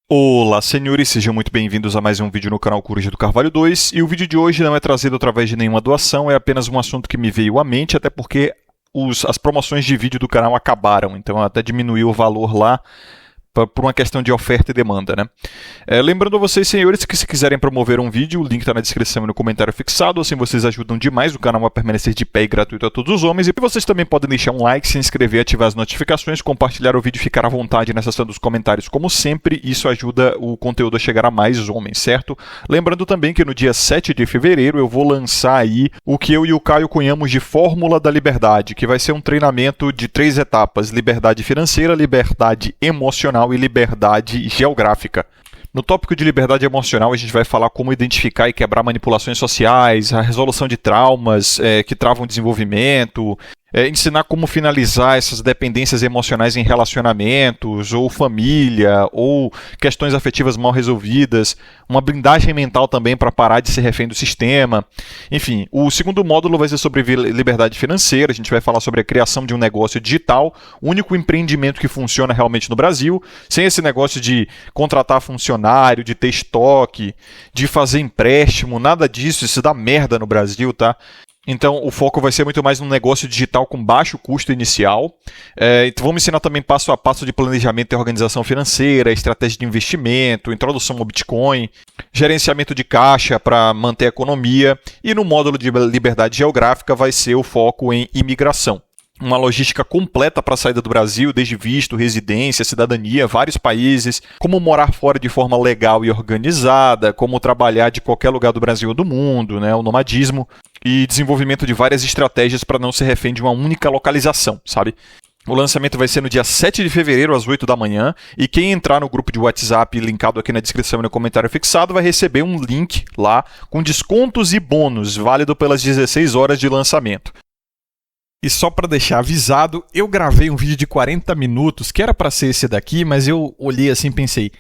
Olá, senhores, sejam muito bem-vindos a mais um vídeo no canal Coruja do Carvalho 2. E o vídeo de hoje não é trazido através de nenhuma doação, é apenas um assunto que me veio à mente, até porque as promoções de vídeo do canal acabaram, então até diminuiu o valor lá por uma questão de oferta e demanda, né? Lembrando a vocês, senhores, que se quiserem promover um vídeo, o link está na descrição e no comentário fixado, assim vocês ajudam demais o canal a permanecer de pé e gratuito a todos os homens, e vocês também podem deixar um like, se inscrever, ativar as notificações, compartilhar o vídeo e ficar à vontade na seção dos comentários, como sempre, isso ajuda o conteúdo a chegar a mais homens, certo? Lembrando também que no dia 7 de fevereiro eu vou lançar aí o que eu e o Caio cunhamos de Fórmula da Liberdade, que vai ser um treinamento de 3 etapas: liberdade financeira, liberdade emocional e liberdade geográfica. No tópico de liberdade emocional, a gente vai falar como identificar e quebrar manipulações sociais, a resolução de traumas que travam o desenvolvimento, ensinar como finalizar essas dependências emocionais em relacionamentos, ou família, ou questões afetivas mal resolvidas, uma blindagem mental também para parar de ser refém do sistema. Enfim, o segundo módulo vai ser sobre liberdade financeira, a gente vai falar sobre a criação de um negócio digital, o único empreendimento que funciona realmente no Brasil, sem esse negócio de contratar funcionário, de ter estoque, de fazer empréstimo, nada disso, isso dá merda no Brasil, tá? Então, o foco vai ser muito mais num negócio digital com baixo custo inicial. Então, vamos ensinar também passo a passo de planejamento e organização financeira, estratégia de investimento, introdução ao Bitcoin, gerenciamento de caixa para manter a economia. E no módulo de liberdade geográfica vai ser o foco em imigração. Uma logística completa para a saída do Brasil, desde visto, residência, cidadania, vários países, como morar fora de forma legal e organizada, como trabalhar de qualquer lugar do Brasil ou do mundo, né, o nomadismo, e desenvolvimento de várias estratégias para não ser refém de uma única localização, sabe? O lançamento vai ser no dia 7 de fevereiro, às 8 da manhã, e quem entrar no grupo de WhatsApp linkado aqui na descrição e no comentário fixado vai receber um link lá com descontos e bônus, válido pelas 16 horas de lançamento. E só para deixar avisado, eu gravei um vídeo de 40 minutos, que era para ser esse daqui, mas eu olhei assim e pensei,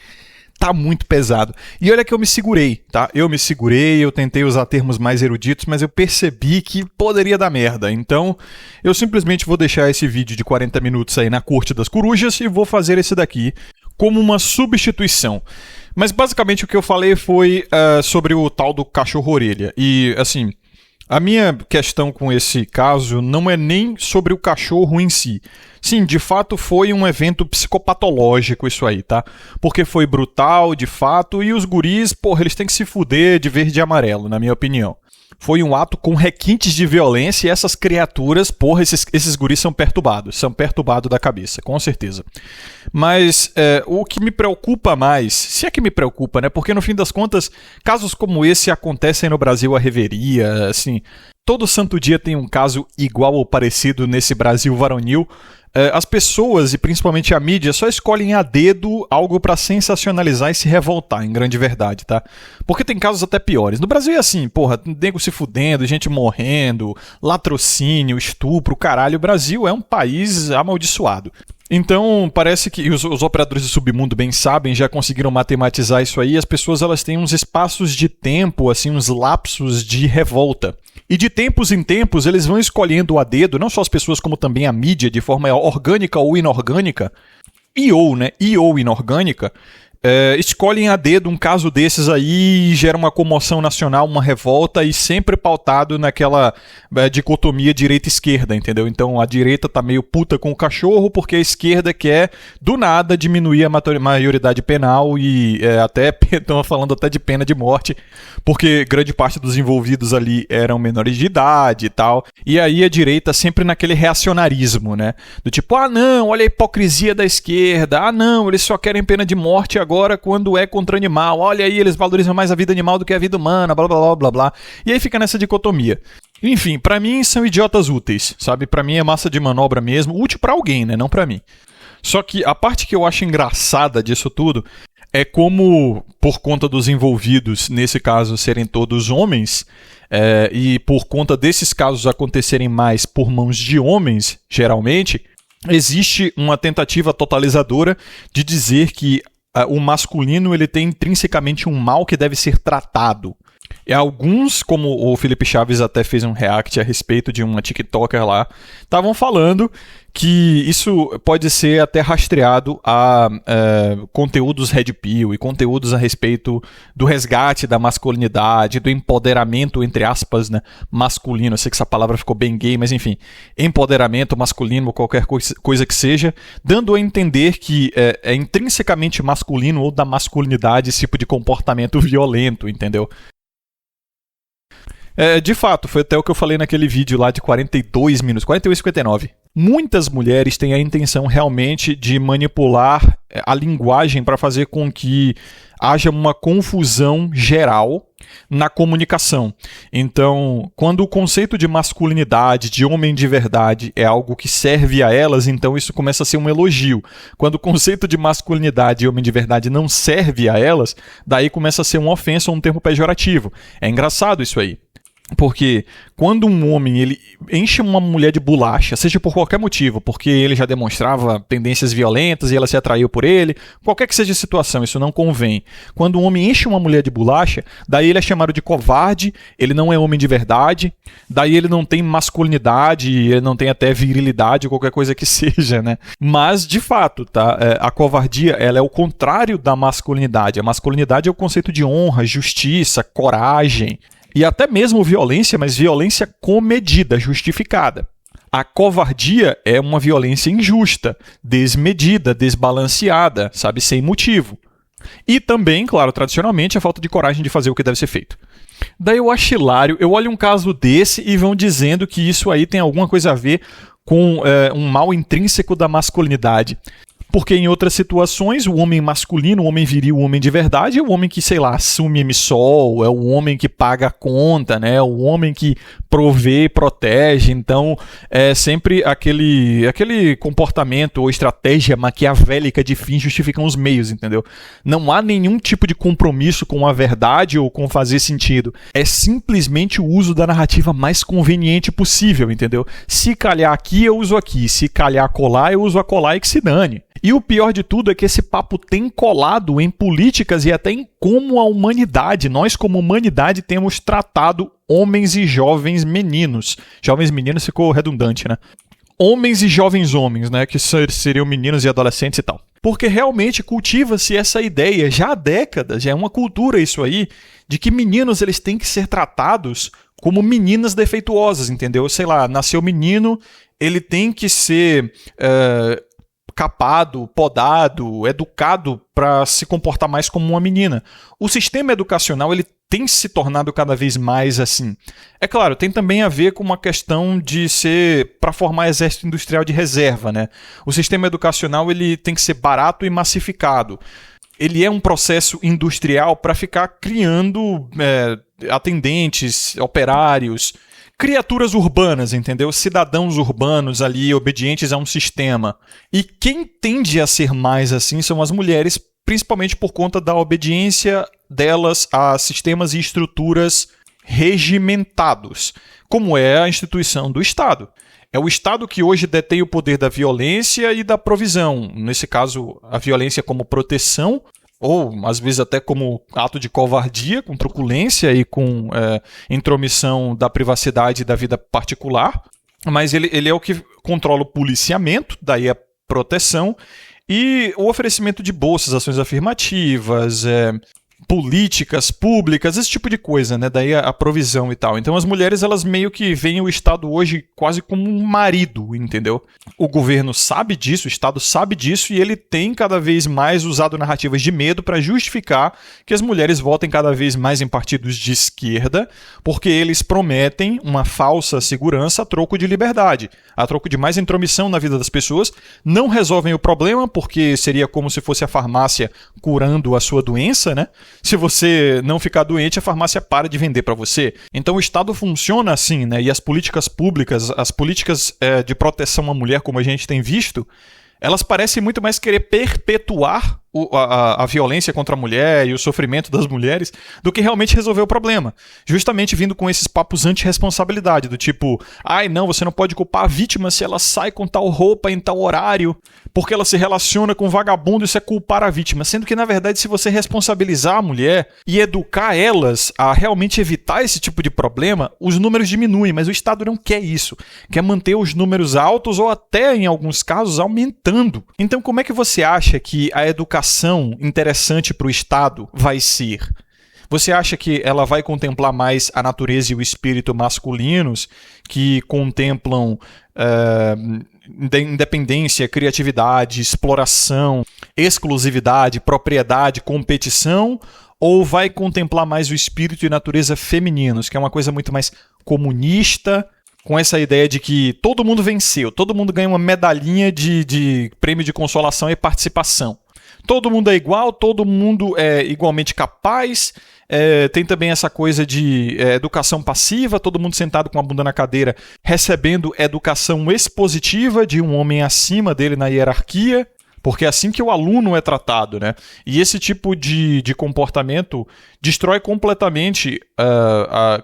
tá muito pesado. E olha que eu me segurei, tá? Eu tentei usar termos mais eruditos, mas eu percebi que poderia dar merda. Então, eu simplesmente vou deixar esse vídeo de 40 minutos aí na corte das corujas e vou fazer esse daqui como uma substituição. Mas basicamente o que eu falei foi sobre o tal do cachorro-orelha. E, assim, a minha questão com esse caso não é nem sobre o cachorro em si. Sim, de fato foi um evento psicopatológico isso aí, tá? Porque foi brutal, de fato, e os guris, porra, eles têm que se fuder de verde e amarelo, na minha opinião. Foi um ato com requintes de violência e essas criaturas, porra, esses guris são perturbados da cabeça, com certeza. Mas o que me preocupa mais, se é que me preocupa, né? Porque no fim das contas, casos como esse acontecem no Brasil à reveria, assim, todo santo dia tem um caso igual ou parecido nesse Brasil varonil. As pessoas, e principalmente a mídia, só escolhem a dedo algo para sensacionalizar e se revoltar, em grande verdade, tá? Porque tem casos até piores. No Brasil é assim, porra, nego se fudendo, gente morrendo, latrocínio, estupro, caralho. O Brasil é um país amaldiçoado. Então, parece que os operadores do submundo bem sabem, já conseguiram matematizar isso aí, as pessoas elas têm uns espaços de tempo, assim, uns lapsos de revolta. E de tempos em tempos eles vão escolhendo a dedo, não só as pessoas como também a mídia, de forma orgânica ou inorgânica, ou inorgânica, escolhem a dedo um caso desses aí e gera uma comoção nacional, uma revolta, e sempre pautado naquela dicotomia direita-esquerda, entendeu? Então a direita tá meio puta com o cachorro porque a esquerda quer, do nada, diminuir a maioridade penal e até estão falando até de pena de morte, porque grande parte dos envolvidos ali eram menores de idade e tal. E aí a direita sempre naquele reacionarismo, né? Do tipo, ah não, olha a hipocrisia da esquerda, ah não, eles só querem pena de morte agora quando é contra animal, olha aí, eles valorizam mais a vida animal do que a vida humana, blá blá blá blá blá. E aí fica nessa dicotomia. Enfim, pra mim são idiotas úteis, sabe? Pra mim é massa de manobra mesmo, útil pra alguém, né? Não pra mim. Só que a parte que eu acho engraçada disso tudo é como, por conta dos envolvidos, nesse caso, serem todos homens, e por conta desses casos acontecerem mais por mãos de homens, geralmente, existe uma tentativa totalizadora de dizer que o masculino ele tem intrinsecamente um mal que deve ser tratado. E alguns, como o Felipe Chaves até fez um react a respeito de uma TikToker lá, estavam falando que isso pode ser até rastreado a conteúdos Red Pill e conteúdos a respeito do resgate da masculinidade, do empoderamento, entre aspas, né, masculino. Eu sei que essa palavra ficou bem gay, mas enfim, empoderamento masculino ou qualquer coisa que seja, dando a entender que é intrinsecamente masculino ou da masculinidade esse tipo de comportamento violento, entendeu? De fato, foi até o que eu falei naquele vídeo lá de 42 minutos, 41 e 59. Muitas mulheres têm a intenção realmente de manipular a linguagem para fazer com que haja uma confusão geral na comunicação. Então, quando o conceito de masculinidade, de homem de verdade, é algo que serve a elas, então isso começa a ser um elogio. Quando o conceito de masculinidade e homem de verdade não serve a elas, daí começa a ser uma ofensa ou um termo pejorativo. É engraçado isso aí. Porque quando um homem ele enche uma mulher de bolacha, seja por qualquer motivo, porque ele já demonstrava tendências violentas e ela se atraiu por ele, qualquer que seja a situação, isso não convém. Quando um homem enche uma mulher de bolacha, daí ele é chamado de covarde, ele não é homem de verdade, daí ele não tem masculinidade, ele não tem até virilidade ou qualquer coisa que seja, né? Mas, de fato, tá? A covardia ela é o contrário da masculinidade. A masculinidade é o conceito de honra, justiça, coragem. E até mesmo violência, mas violência comedida, justificada. A covardia é uma violência injusta, desmedida, desbalanceada, sabe, sem motivo. E também, claro, tradicionalmente, a falta de coragem de fazer o que deve ser feito. Daí eu acho hilário, eu olho um caso desse e vão dizendo que isso aí tem alguma coisa a ver com um mal intrínseco da masculinidade. Porque em outras situações, o homem masculino, o homem viril, o homem de verdade é o homem que, sei lá, assume emissol, é o homem que paga a conta, né? É o homem que provê e protege. Então, é sempre aquele comportamento ou estratégia maquiavélica de fins justificam os meios, entendeu? Não há nenhum tipo de compromisso com a verdade ou com fazer sentido. É simplesmente o uso da narrativa mais conveniente possível, entendeu? Se calhar aqui, eu uso aqui. Se calhar colar, eu uso a colar e que se dane. E o pior de tudo é que esse papo tem colado em políticas e até em como a humanidade, nós como humanidade temos tratado homens e jovens meninos. Jovens meninos ficou redundante, né? Homens e jovens homens, né? Que seriam meninos e adolescentes e tal. Porque realmente cultiva-se essa ideia já há décadas, já é uma cultura isso aí, de que meninos eles têm que ser tratados como meninas defeituosas, entendeu? Sei lá, nasceu menino, ele tem que ser capado, podado, educado para se comportar mais como uma menina. O sistema educacional ele tem se tornado cada vez mais assim. É claro, tem também a ver com uma questão de ser para formar exército industrial de reserva, né? O sistema educacional ele tem que ser barato e massificado. Ele é um processo industrial para ficar criando atendentes, operários, criaturas urbanas, entendeu? Cidadãos urbanos ali, obedientes a um sistema. E quem tende a ser mais assim são as mulheres, principalmente por conta da obediência delas a sistemas e estruturas regimentados, como é a instituição do Estado. É o Estado que hoje detém o poder da violência e da provisão. Nesse caso, a violência como proteção, ou às vezes até como ato de covardia, com truculência e com intromissão da privacidade e da vida particular. Mas ele é o que controla o policiamento, daí a proteção, e o oferecimento de bolsas, ações afirmativas, políticas públicas, esse tipo de coisa, né? Daí a provisão e tal. Então as mulheres, elas meio que veem o Estado hoje quase como um marido, entendeu? O governo sabe disso, o Estado sabe disso e ele tem cada vez mais usado narrativas de medo para justificar que as mulheres votem cada vez mais em partidos de esquerda, porque eles prometem uma falsa segurança a troco de liberdade, a troco de mais intromissão na vida das pessoas, não resolvem o problema, porque seria como se fosse a farmácia curando a sua doença, né? Se você não ficar doente, a farmácia para de vender para você. Então o Estado funciona assim, né? E as políticas públicas, as políticas de proteção à mulher, como a gente tem visto, elas parecem muito mais querer perpetuar a violência contra a mulher e o sofrimento das mulheres do que realmente resolver o problema. Justamente vindo com esses papos anti-responsabilidade, do tipo, ai não, você não pode culpar a vítima se ela sai com tal roupa em tal horário, porque ela se relaciona com um vagabundo, isso é culpar a vítima. Sendo que, na verdade, se você responsabilizar a mulher e educar elas a realmente evitar esse tipo de problema, os números diminuem, mas o Estado não quer isso. Quer manter os números altos ou até, em alguns casos, aumentando. Então, como é que você acha que a educação interessante para o Estado vai ser? Você acha que ela vai contemplar mais a natureza e o espírito masculinos, que contemplam independência, criatividade, exploração, exclusividade, propriedade, competição? Ou vai contemplar mais o espírito e natureza femininos, que é uma coisa muito mais comunista, com essa ideia de que todo mundo venceu, todo mundo ganha uma medalhinha de prêmio de consolação e participação. Todo mundo é igual, todo mundo é igualmente capaz. Tem também essa coisa de educação passiva, todo mundo sentado com a bunda na cadeira, recebendo educação expositiva de um homem acima dele na hierarquia, porque é assim que o aluno é tratado, né? E esse tipo de comportamento destrói completamente,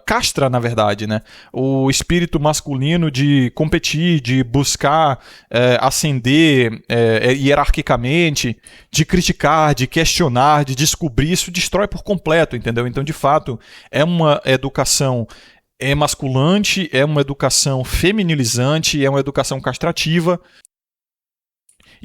castra, na verdade, né? O espírito masculino de competir, de buscar ascender hierarquicamente, de criticar, de questionar, de descobrir, isso destrói por completo, entendeu? Então, de fato, é uma educação emasculante, é uma educação feminilizante, é uma educação castrativa.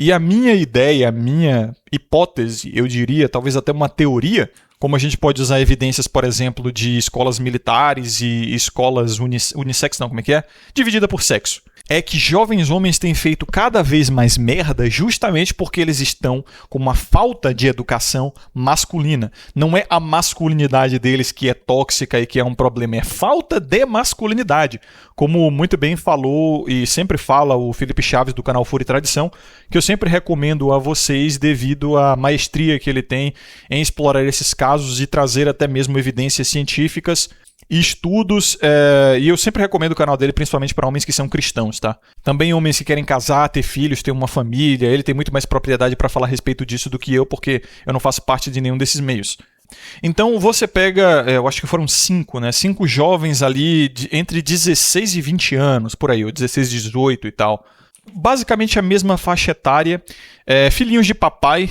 E a minha ideia, a minha hipótese, eu diria, talvez até uma teoria, como a gente pode usar evidências, por exemplo, de escolas militares e escolas unissex, não, como é que é? Dividida por sexo. É que jovens homens têm feito cada vez mais merda justamente porque eles estão com uma falta de educação masculina. Não é a masculinidade deles que é tóxica e que é um problema, é falta de masculinidade. Como muito bem falou e sempre fala o Felipe Chaves do canal Fúria e Tradição, que eu sempre recomendo a vocês devido à maestria que ele tem em explorar esses casos e trazer até mesmo evidências científicas e estudos, e eu sempre recomendo o canal dele, principalmente para homens que são cristãos, tá? Também homens que querem casar, ter filhos, ter uma família, ele tem muito mais propriedade para falar a respeito disso do que eu, porque eu não faço parte de nenhum desses meios. Então você pega, eu acho que foram 5, né? 5 jovens ali entre 16 e 20 anos, por aí, ou 16 e 18 e tal. Basicamente a mesma faixa etária, filhinhos de papai,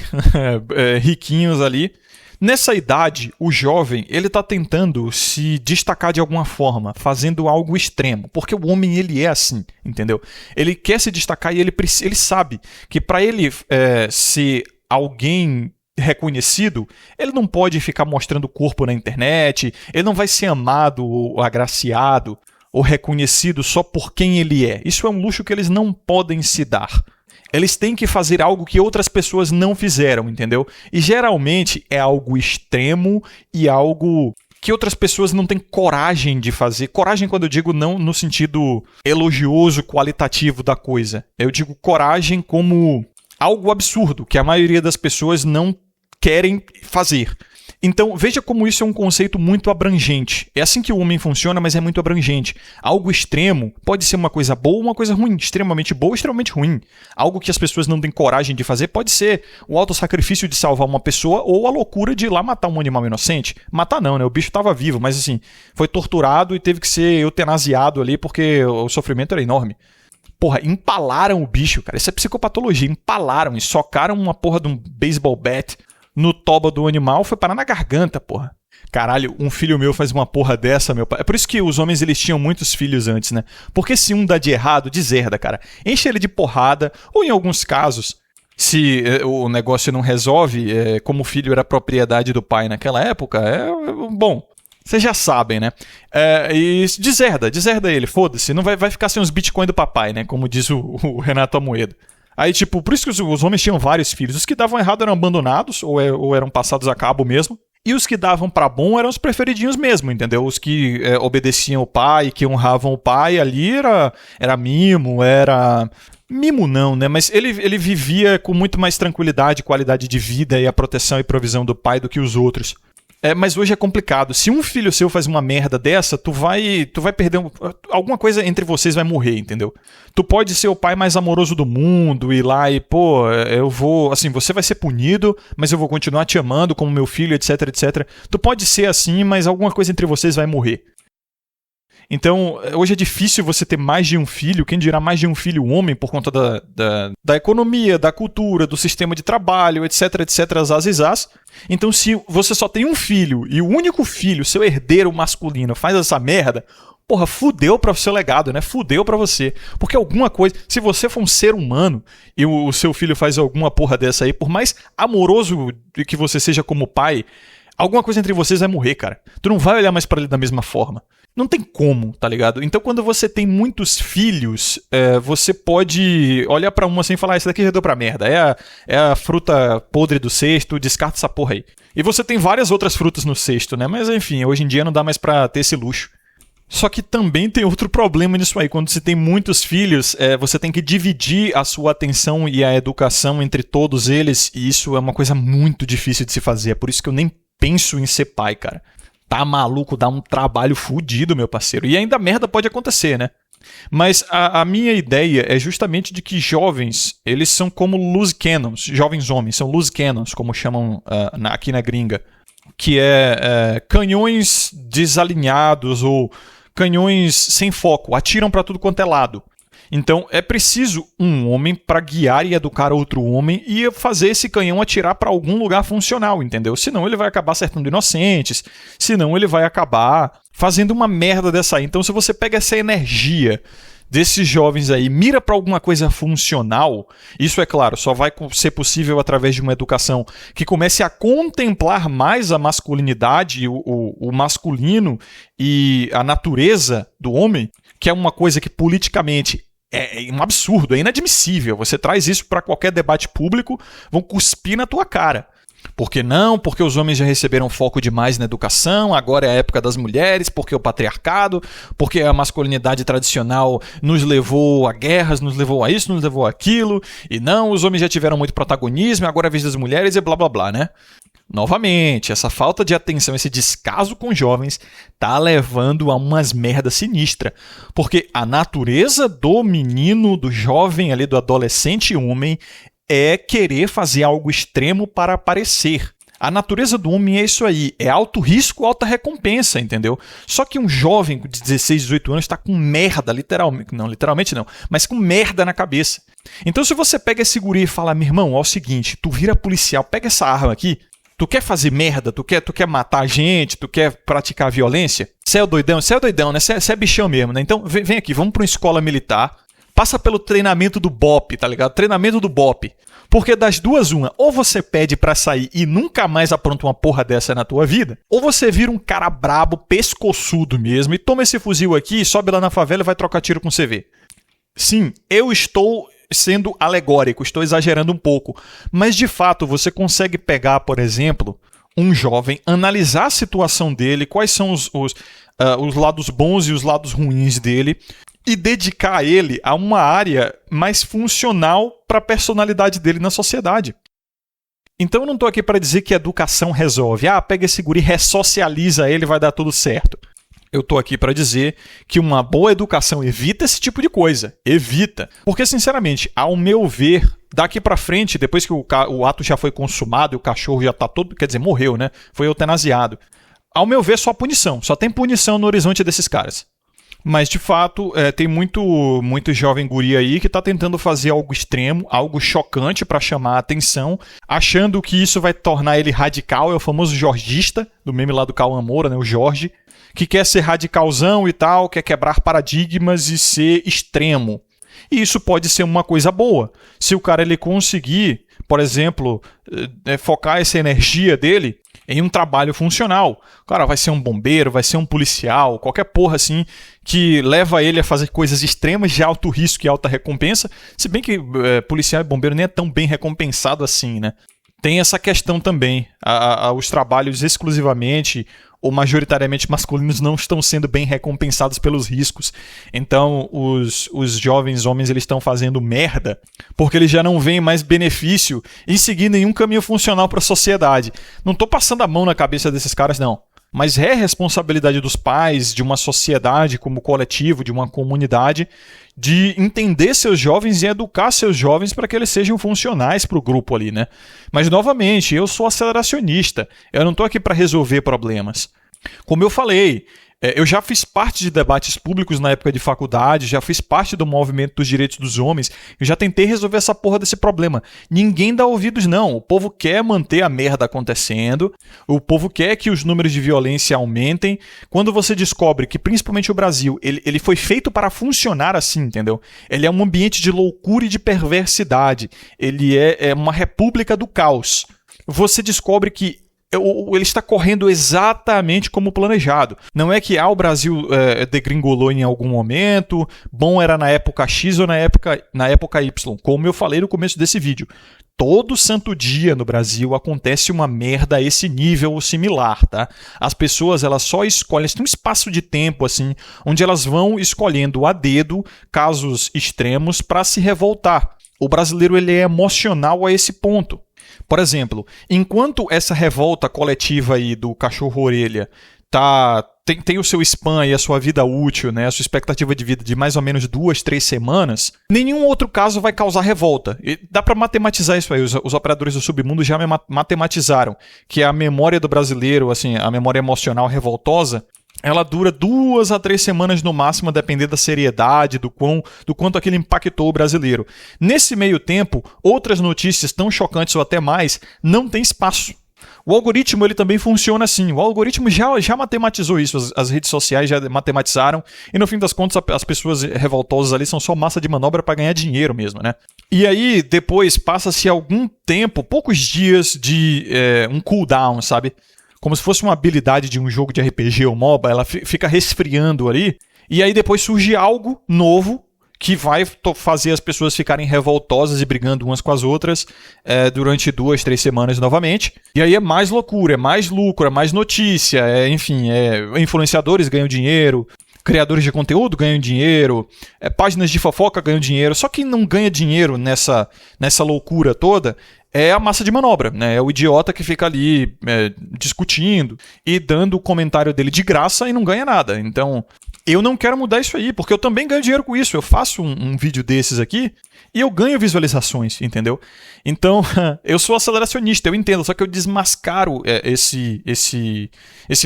riquinhos ali. Nessa idade, o jovem ele está tentando se destacar de alguma forma, fazendo algo extremo, porque o homem ele é assim, entendeu? Ele quer se destacar e ele sabe que para ele ser alguém reconhecido, ele não pode ficar mostrando o corpo na internet, ele não vai ser amado ou agraciado ou reconhecido só por quem ele é. Isso é um luxo que eles não podem se dar. Eles têm que fazer algo que outras pessoas não fizeram, entendeu? E geralmente é algo extremo e algo que outras pessoas não têm coragem de fazer. Coragem, quando eu digo, não no sentido elogioso, qualitativo da coisa. Eu digo coragem como algo absurdo, que a maioria das pessoas não querem fazer. Então, veja como isso é um conceito muito abrangente. É assim que o homem funciona, mas é muito abrangente. Algo extremo pode ser uma coisa boa ou uma coisa ruim. Extremamente boa ou extremamente ruim. Algo que as pessoas não têm coragem de fazer pode ser o autossacrifício de salvar uma pessoa ou a loucura de ir lá matar um animal inocente. Matar não, né? O bicho estava vivo, mas assim, foi torturado e teve que ser eutanasiado ali porque o sofrimento era enorme. Porra, empalaram o bicho, cara. Isso é psicopatologia. Empalaram e socaram uma porra de um baseball bat no toba do animal, foi parar na garganta, porra. Caralho, um filho meu faz uma porra dessa, meu pai. É por isso que os homens, eles tinham muitos filhos antes, né? Porque se um dá de errado, deserda, cara. Enche ele de porrada, ou em alguns casos, se o negócio não resolve, como o filho era propriedade do pai naquela época, bom, vocês já sabem, né? E deserda ele, foda-se. Não vai ficar sem os bitcoins do papai, né? Como diz o Renato Amoedo. Aí, tipo, por isso que os homens tinham vários filhos. Os que davam errado eram abandonados, ou eram passados a cabo mesmo. E os que davam pra bom eram os preferidinhos mesmo, entendeu? Os que obedeciam o pai, que honravam o pai, ali era mimo, era... Mimo não, né? Mas ele vivia com muito mais tranquilidade, qualidade de vida e a proteção e provisão do pai do que os outros. Mas hoje é complicado. Se um filho seu faz uma merda dessa, tu vai perder alguma coisa entre vocês vai morrer, entendeu? Tu pode ser o pai mais amoroso do mundo, ir lá e, pô, eu vou, assim, você vai ser punido, mas eu vou continuar te amando como meu filho, etc, etc. Tu pode ser assim, mas alguma coisa entre vocês vai morrer. Então, hoje é difícil você ter mais de um filho, quem dirá mais de um filho homem, por conta da economia, da cultura, do sistema de trabalho, etc, etc, zaz. Então, se você só tem um filho e o único filho, seu herdeiro masculino, faz essa merda, porra, fudeu pra seu legado, né? Fudeu pra você. Porque alguma coisa, se você for um ser humano e o seu filho faz alguma porra dessa aí, por mais amoroso que você seja como pai, alguma coisa entre vocês vai morrer, cara. Tu não vai olhar mais pra ele da mesma forma. Não tem como, tá ligado? Então, quando você tem muitos filhos, você pode olhar pra um assim e falar, esse daqui já deu pra merda. É a fruta podre do cesto, descarta essa porra aí. E você tem várias outras frutas no cesto, né? Mas, enfim, hoje em dia não dá mais pra ter esse luxo. Só que também tem outro problema nisso aí. Quando você tem muitos filhos, você tem que dividir a sua atenção e a educação entre todos eles. E isso é uma coisa muito difícil de se fazer. É por isso que eu nem penso em ser pai, cara. Tá maluco, dá um trabalho fudido, meu parceiro. E ainda merda pode acontecer, né? Mas a minha ideia é justamente de que jovens, eles são como loose cannons. Jovens homens, são loose cannons, como chamam aqui na gringa. Que é canhões desalinhados ou canhões sem foco. Atiram pra tudo quanto é lado. Então, é preciso um homem para guiar e educar outro homem e fazer esse canhão atirar para algum lugar funcional, entendeu? Senão ele vai acabar acertando inocentes, senão ele vai acabar fazendo uma merda dessa aí. Então, se você pega essa energia desses jovens aí, mira para alguma coisa funcional, isso é claro, só vai ser possível através de uma educação que comece a contemplar mais a masculinidade, o masculino e a natureza do homem, que é uma coisa que politicamente é um absurdo, é inadmissível. Você traz isso para qualquer debate público, vão cuspir na tua cara. Por que não? Porque os homens já receberam foco demais na educação, agora é a época das mulheres, porque o patriarcado, porque a masculinidade tradicional nos levou a guerras, nos levou a isso, nos levou a aquilo, e não, os homens já tiveram muito protagonismo, agora é a vez das mulheres e blá blá blá, né? Novamente, essa falta de atenção, esse descaso com jovens tá levando a umas merdas sinistras. Porque a natureza do menino, do jovem ali, do adolescente homem, é querer fazer algo extremo para aparecer. A natureza do homem é isso aí, é alto risco, alta recompensa, entendeu? Só que um jovem de 16, 18 anos está com merda, literalmente não, mas com merda na cabeça. Então se você pega esse guri e fala, meu irmão, ó, é o seguinte, tu vira policial, pega essa arma aqui, tu quer fazer merda? Tu quer matar gente? Tu quer praticar violência? Você é doidão, né? Você é bichão mesmo, né? Então vem aqui, vamos pra uma escola militar. Passa pelo treinamento do BOP, tá ligado? Treinamento do BOP. Porque das duas, uma, ou você pede pra sair e nunca mais apronta uma porra dessa na tua vida, ou você vira um cara brabo, pescoçudo mesmo, e toma esse fuzil aqui, sobe lá na favela e vai trocar tiro com CV. Sim, eu estou sendo alegórico, estou exagerando um pouco, mas de fato você consegue pegar, por exemplo, um jovem, analisar a situação dele, quais são os lados bons e os lados ruins dele, e dedicar ele a uma área mais funcional para a personalidade dele na sociedade. Então eu não estou aqui para dizer que a educação resolve. Pega esse guri, ressocializa ele, vai dar tudo certo. Eu estou aqui para dizer que uma boa educação evita esse tipo de coisa. Evita. Porque, sinceramente, ao meu ver, daqui para frente, depois que o ato já foi consumado e o cachorro já está todo... Quer dizer, morreu, né? Foi eutanasiado. Ao meu ver, só punição. Só tem punição no horizonte desses caras. Mas, de fato, tem muito jovem guri aí que está tentando fazer algo extremo, algo chocante para chamar a atenção, achando que isso vai tornar ele radical. É o famoso jorgista, do meme lá do Cauã Moura, né? O Jorge, que quer ser radicalzão e tal, quer quebrar paradigmas e ser extremo. E isso pode ser uma coisa boa. Se o cara ele conseguir, por exemplo, focar essa energia dele em um trabalho funcional. O cara vai ser um bombeiro, vai ser um policial, qualquer porra assim, que leva ele a fazer coisas extremas de alto risco e alta recompensa. Se bem que policial e bombeiro nem é tão bem recompensado assim, né? tem essa questão também. Os trabalhos exclusivamente ou majoritariamente masculinos não estão sendo bem recompensados pelos riscos. Então, os jovens homens eles estão fazendo merda porque eles já não veem mais benefício em seguir nenhum caminho funcional para a sociedade. Não estou passando a mão na cabeça desses caras, não. Mas é responsabilidade dos pais, de uma sociedade como coletivo, de uma comunidade, de entender seus jovens e educar seus jovens para que eles sejam funcionais para o grupo ali, né? Mas, novamente, eu sou aceleracionista. Eu não estou aqui para resolver problemas. Como eu falei, eu já fiz parte de debates públicos na época de faculdade, já fiz parte do movimento dos direitos dos homens, eu já tentei resolver essa porra desse problema. Ninguém dá ouvidos, não. O povo quer manter a merda acontecendo, o povo quer que os números de violência aumentem. Quando você descobre que, principalmente o Brasil, ele foi feito para funcionar assim, entendeu? Ele é um ambiente de loucura e de perversidade. Ele é uma república do caos. Você descobre que ele está correndo exatamente como planejado. Não é que o Brasil degringolou em algum momento, bom era na época X ou na época Y, como eu falei no começo desse vídeo. Todo santo dia no Brasil acontece uma merda a esse nível ou similar, tá? As pessoas, elas só escolhem, elas têm um espaço de tempo, assim, onde elas vão escolhendo a dedo casos extremos para se revoltar. O brasileiro, ele é emocional a esse ponto. Por exemplo, enquanto essa revolta coletiva aí do cachorro-orelha tem o seu spam e a sua vida útil, né, a sua expectativa de vida de mais ou menos 2, 3 semanas, nenhum outro caso vai causar revolta. E dá para matematizar isso aí, os operadores do submundo já matematizaram, que a memória do brasileiro, assim, a memória emocional revoltosa, ela dura 2 a 3 semanas no máximo, a depender da seriedade, do quanto aquilo impactou o brasileiro. Nesse meio tempo, outras notícias tão chocantes ou até mais não tem espaço. O algoritmo ele também funciona assim. O algoritmo já matematizou isso, as redes sociais já matematizaram, e no fim das contas as pessoas revoltosas ali são só massa de manobra para ganhar dinheiro mesmo, né? E aí depois passa-se algum tempo, poucos dias de um cooldown, sabe? Como se fosse uma habilidade de um jogo de RPG ou MOBA, ela fica resfriando ali, e aí depois surge algo novo que vai fazer as pessoas ficarem revoltosas e brigando umas com as outras durante 2, 3 semanas novamente. E aí é mais loucura, é mais lucro, é mais notícia, enfim, influenciadores ganham dinheiro, criadores de conteúdo ganham dinheiro, páginas de fofoca ganham dinheiro. Só quem não ganha dinheiro nessa loucura toda é a massa de manobra, né? É o idiota que fica ali discutindo e dando o comentário dele de graça e não ganha nada. Então, eu não quero mudar isso aí, porque eu também ganho dinheiro com isso. Eu faço um vídeo desses aqui e eu ganho visualizações, entendeu? Então, eu sou aceleracionista, eu entendo, só que eu desmascaro esse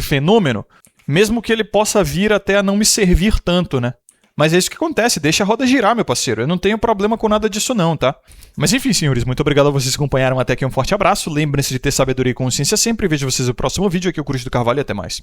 fenômeno, mesmo que ele possa vir até a não me servir tanto, né? Mas é isso que acontece, deixa a roda girar, meu parceiro. Eu não tenho problema com nada disso não, tá? Mas enfim, senhores, muito obrigado a vocês que acompanharam até aqui. Um forte abraço. Lembrem-se de ter sabedoria e consciência sempre. Vejo vocês no próximo vídeo. Aqui é o Cruz do Carvalho e até mais.